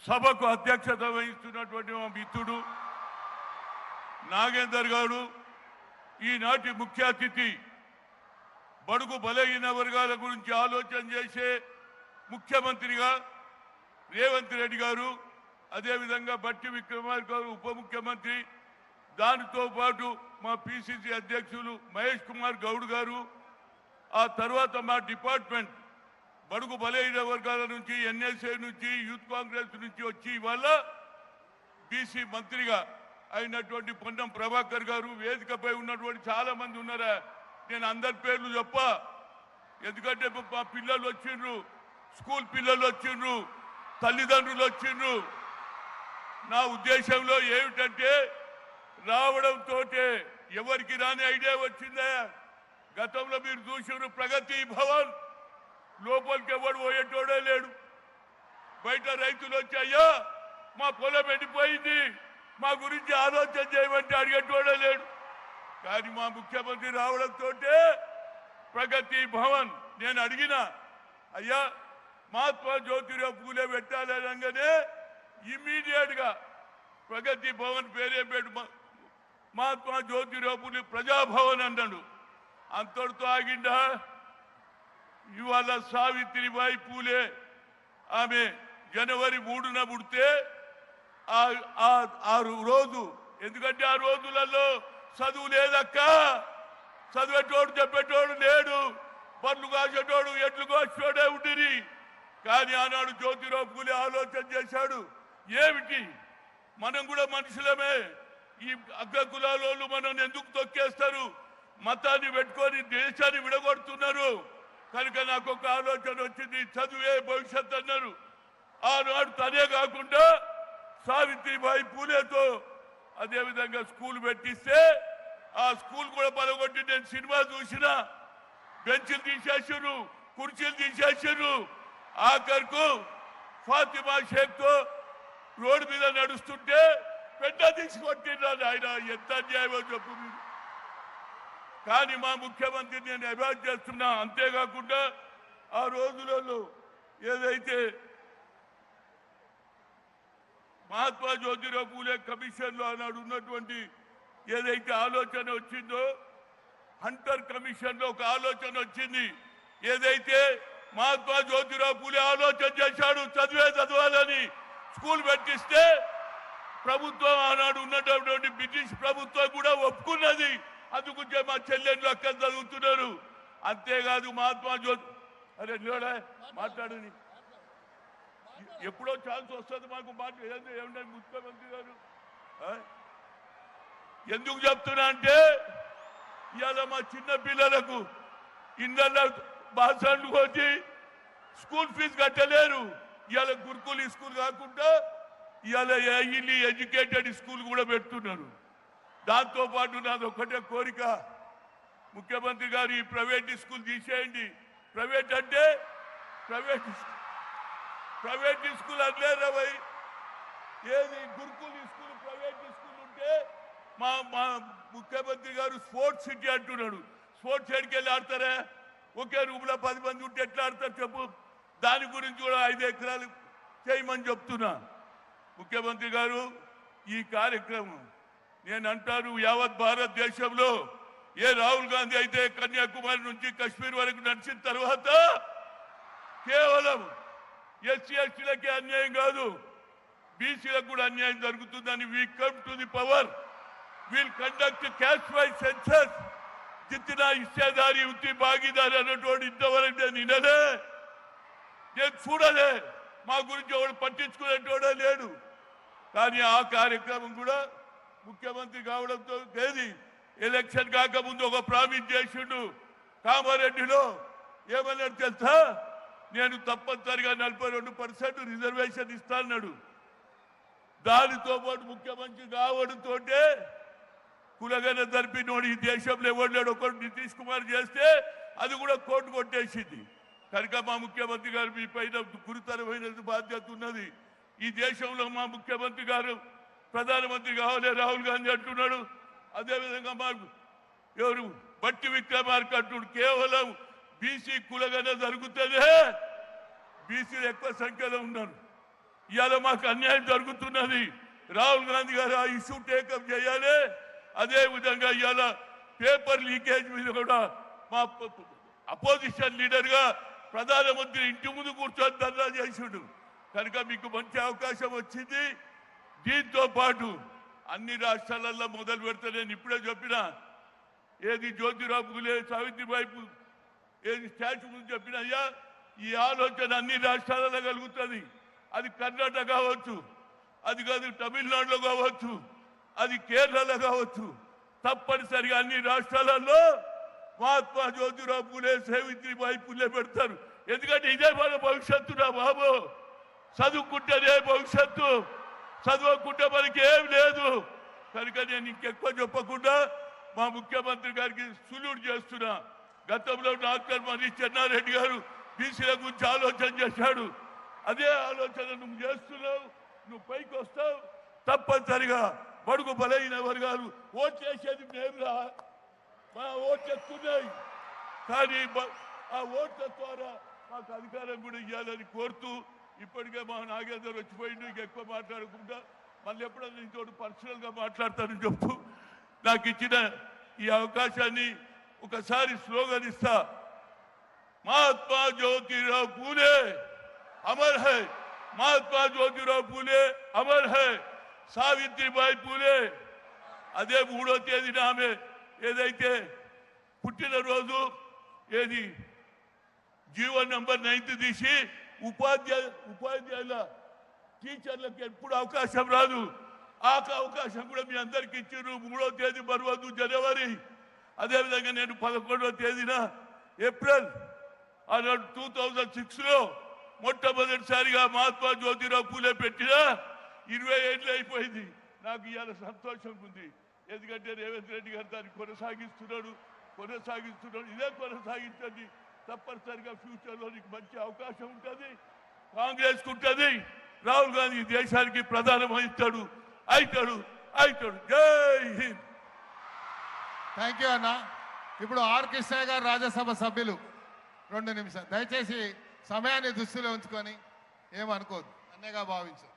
సభకు అధ్యక్షత వహిస్తున్నటువంటి మా మిత్రుడు నాగేందర్ గారు, ఈనాటి ముఖ్య అతిథి, బడుగు బలహీన వర్గాల గురించి ఆలోచన చేసే ముఖ్యమంత్రిగా రేవంత్ రెడ్డి గారు, అదేవిధంగా బట్టి విక్రమార్క గారు ఉప ముఖ్యమంత్రి, దానితో పాటు మా పిసిసి అధ్యక్షులు మహేష్ కుమార్ గౌడ్ గారు, ఆ తర్వాత మా డిపార్ట్మెంట్ బడుగు బలహీన వర్గాల నుంచి, ఎన్ఎస్ఏ నుంచి, యూత్ కాంగ్రెస్ నుంచి వచ్చి ఇవాళ బీసీ మంత్రిగా అయినటువంటి పొన్నం ప్రభాకర్ గారు, వేదికపై ఉన్నటువంటి చాలా మంది ఉన్నారా, నేను అందరి పేర్లు చెప్ప, ఎందుకంటే మా పిల్లలు వచ్చిండ్రు, స్కూల్ పిల్లలు వచ్చిండ్రు, తల్లిదండ్రులు వచ్చిండ్రు. నా ఉద్దేశంలో ఏమిటంటే రావడంతో ఎవరికి రాని ఐడియా వచ్చిందా? గతంలో మీరు చూసిన ప్రగతి భవన్ లోపలికి ఎవడు పోయేటోడే లేడు. బయట రైతులు వచ్చి అయ్యా మా పొలం ఎండిపోయింది, మా గురించి ఆలోచన చేయమంటే అడిగేటోడే లేడు. కానీ మా ముఖ్యమంత్రి రావడంతో ప్రగతి భవన్ నేను అడిగిన, అయ్యా మహాత్మా జ్యోతిరావు పూలే పెట్టాలనగానే ఇమ్మీడియట్ గా ప్రగతి భవన్ పేరే పెట్టు మహాత్మా జ్యోతిరావు పూలే ప్రజాభవన్ అన్నాడు. అంతటితో ఆగిందా? ఇవాళ సావిత్రిబాయి పూలే ఆమె జనవరి 3న పుడితే ఆ రోజు, ఎందుకంటే ఆ రోజులలో చదువు లేదక్క, చదివేటోడు చెప్పేటోడు లేడు, పనులు కాసేటోడు ఎట్లు కోసేటోడే ఉండిరి. కానీ ఆనాడు జ్యోతిరావు పూలే ఆలోచన చేశాడు, ఏమిటి మనం కూడా మనుషులమే, ఈ అగ్ర కులాలోళ్ళు మనం ఎందుకు తొక్కేస్తారు, మతాన్ని పెట్టుకొని దేశాన్ని విడగొడుతున్నారు. కనుక నాకు ఒక ఆలోచన వచ్చింది, చదువే భవిష్యత్ అన్నారు. ఆనాడు తనే కాకుండా సావిత్రిబాయి పూలేతో అదేవిధంగా స్కూల్ పెట్టిస్తే ఆ స్కూల్ కూడా పలగొట్టి నేను సినిమా చూసిన, బెంచ్లు తీసేసారు, కుర్చీలు తీసేసారు. ఆఖరుకు ఫాతిమా షేక్ తో రోడ్డు మీద నడుస్తుంటే పెద్ద తీసుకొట్టినాడు. ఆయన ఎంత అన్యాయమో చెప్పు. కానీ మా ముఖ్యమంత్రి నేను అవాయిడ్ చేస్తున్నా. అంతేకాకుండా ఆ రోజులలో ఏదైతే మహాత్మా జ్యోతిరావు పూలే కమిషన్ లో ఆనాడు ఉన్నటువంటి ఏదైతే ఆలోచన వచ్చిందో, హంటర్ కమిషన్ లో ఒక ఆలోచన వచ్చింది. ఏదైతే మహాత్మా జ్యోతిరావు పూలే ఆలోచన చేశాడు చదివే చదవాలని, స్కూల్ పెట్టిస్తే ప్రభుత్వం ఆనాడు ఉన్నటువంటి బ్రిటిష్ ప్రభుత్వం కూడా ఒప్పుకున్నది. అందుకుంటే మా చెల్లెళ్ళు అక్కడ చదువుతున్నారు. అంతేకాదు మహాత్మా జ్యోతి, అరే లేడా మాట్లాడని, ఎప్పుడో ఛాన్స్ వస్తుంది మాకు ఏమంటే ముఖ్యమంత్రి గారు. ఎందుకు చెప్తున్నా అంటే ఇవాళ మా చిన్న పిల్లలకు ఇళ్ళ బాసన్లు వచ్చి స్కూల్ ఫీజు కట్టలేరు. ఇవాళ గురుకుల స్కూల్ కాకుండా ఇవాళ ఎడ్యుకేటెడ్ స్కూల్ కూడా పెడుతున్నారు. దాంతో పాటు నాది ఒకటే కోరిక, ముఖ్యమంత్రి గారు ఈ ప్రైవేట్ స్కూల్ తీసేయండి. ప్రైవేట్ అంటే ప్రైవేట్ స్కూల్ అనలేరా భయ్, ఏది గురుకుల స్కూల్ ప్రైవేట్ స్కూల్ ఉంటే మా ముఖ్యమంత్రి గారు స్పోర్ట్స్ సిటీ అంటున్నాడు. స్పోర్ట్స్ సిటీకి వెళ్ళి ఆడతారా? ఒకే రూమ్లో 10 మంది ఉంటే ఎట్లా ఆడతారు చెప్పు? దాని గురించి కూడా 5 ఎకరాలు చేయమని చెప్తున్నా. ముఖ్యమంత్రి గారు ఈ కార్యక్రమం నేను అంటాను, యావత్ భారతదేశంలో ఏ రాహుల్ గాంధీ అయితే కన్యాకుమారి నుంచి కశ్మీర్ వరకు నడిచిన తర్వాత కేవలం ఎస్సీ ఎస్టీలకే అన్యాయం కాదు, బీసీలకు కూడా అన్యాయం జరుగుతుందని we come to the power, will conduct caste wise census, జిత్నా హిస్సేదారి ఉత్తి భాగీదారి అన్నటువంటి ఇంతవరకు నేను వినలే, నేను చూడలే. మా గురించి ఎవడు పట్టించుకునేటోడే లేడు. కానీ ఆ కార్యక్రమం కూడా ముఖ్యమంత్రి కావడంతో తేదీ ఎలక్షన్ కాకముందు ఒక ప్రామిస్ చేసిండు. కామారెడ్డిలో ఏమన్నాడు తెలుసా? నేను తప్పనిసరిగా 42% రిజర్వేషన్ ఇస్తాన్నాడు. దానితో పాటు ముఖ్యమంత్రి కావడంతో కులగన జరిపినోడు ఈ దేశంలో ఎవరు ఒకరు నితీష్ కుమార్ చేస్తే అది కూడా కోర్టు కొట్టేసింది. కనుక మా ముఖ్యమంత్రి గారు మీ పైన గురుతరమైన బాధ్యత ఉన్నది. ఈ దేశంలో మా ముఖ్యమంత్రి గారు ప్రధానమంత్రి కావాలి రాహుల్ గాంధీ అంటున్నాడు. అదేవిధంగా మాకు ఎవరు బట్టి విక్రమార్క అంటున్నాడు. కేవలం బీసీ కులగన జరుగుతుందే, బీసీలు ఎక్కువ సంఖ్యలో ఉన్నారు. ఇవాళ మాకు అన్యాయం జరుగుతున్నది. రాహుల్ గాంధీ గారు ఆ ఇష్యూ టేకప్ చేయాలి. అదే విధంగా ఇవాళ పేపర్ లీకేజ్ మీద కూడా మా అపోజిషన్ లీడర్ గా ప్రధానమంత్రి ఇంటి ముందు కూర్చొని ధర్నా చేసిండు. కనుక మీకు మంచి అవకాశం వచ్చింది. దీంతో పాటు అన్ని రాష్ట్రాలలో మొదలు పెడితే నేను ఇప్పుడే చెప్పిన ఏది జ్యోతిరావు పూలే సావిత్రిబాయి ఏది స్టాచ్యూ ముందు చెప్పిన అయ్యా ఈ ఆలోచన అన్ని రాష్ట్రాలలో కలుగుతుంది. అది కర్ణాటక కావచ్చు, అది కాదు తమిళనాడులో కావచ్చు, అది కేరళలో కావచ్చు. తప్పనిసరిగా అన్ని రాష్ట్రాలలో మహాత్మా జ్యోతిరావు పూలే సావిత్రిబాయి పూలే పెడతారు. ఎందుకంటే ఇదే మన భవిష్యత్తు నా బాబు. చదువుకుంటేనే భవిష్యత్తు, చదవకుంటే మనకి ఏం లేదు. కనుక నేను ఇంకెక్కువ చెప్పకుండా మా ముఖ్యమంత్రి గారికి సులువు చేస్తున్నా. గతంలో డాక్టర్ మరి చెన్నారెడ్డి గారు బీసీల గురించి ఆలోచన చేశాడు. అదే ఆలోచన నువ్వు చేస్తున్నావు. నువ్వు పైకి వస్తావు. తప్పనిసరిగా బడుగు బలైన వర్గాలు ఓట్లు వేసేది మేమురా. మా ఓట్లు ఎక్కున్నాయి, కానీ ఆ ఓట్ల ద్వారా మాకు అధికారం కూడా ఇవ్వాలని కోరుతూ ఇప్పటికే మా నాగేందర్ వచ్చిపోయిండు. ఇంకెక్కువ మాట్లాడకుండా మళ్ళీ ఎప్పుడైనా ఇంకోటి పర్సనల్గా మాట్లాడతానని చెప్తూ నాకు ఇచ్చిన ఈ అవకాశాన్ని ఒకసారి స్లోగన్ ఇస్తా. Mahatma Jyotirao Phule Amar high, Mahatma Jyotirao Phule Amar high, Savitribai Phule. అదే 3వ తేదీన ఆమె ఏదైతే పుట్టినరోజు ఏది జీవో నంబర్ 9 తీసి ఉపాధ్యాయుల టీచర్లకు ఎప్పుడు అవకాశం రాదు. ఆ అవకాశం కూడా మీ అందరికి ఇచ్చారు. 3వ తేదీ మరవద్దు జనవరి. అదేవిధంగా నేను 11వ తేదీన ఏప్రిల్ 2006లో మొట్టమొదటిసారిగా మహాత్మా జ్యోతిరావు పూలే పెట్టిన 20 ఏళ్ళు అయిపోయింది. నాకు ఇవాళ సంతోషంగా ఉంది. ఎందుకంటే రేవంత్ రెడ్డి గారు దాన్ని కొనసాగిస్తున్నాడు. ఇదే కొనసాగించండి. తప్పనిసరిగా ఫ్యూచర్లో నీకు మంచి అవకాశం ఉంటుంది. కాంగ్రెస్కి ఉంటుంది. రాహుల్ గాంధీ దేశానికి ప్రధానమంత్రి అవుతాడు. జై హింద్. థ్యాంక్ యూ అన్న. ఇప్పుడు ఆర్ కృష్ణయ్య గారు రాజ్యసభ సభ్యులు 2 నిమిషాలు. దయచేసి సమయాన్ని దృష్టిలో ఉంచుకొని ఏమనుకోదు అన్నగా భావించారు.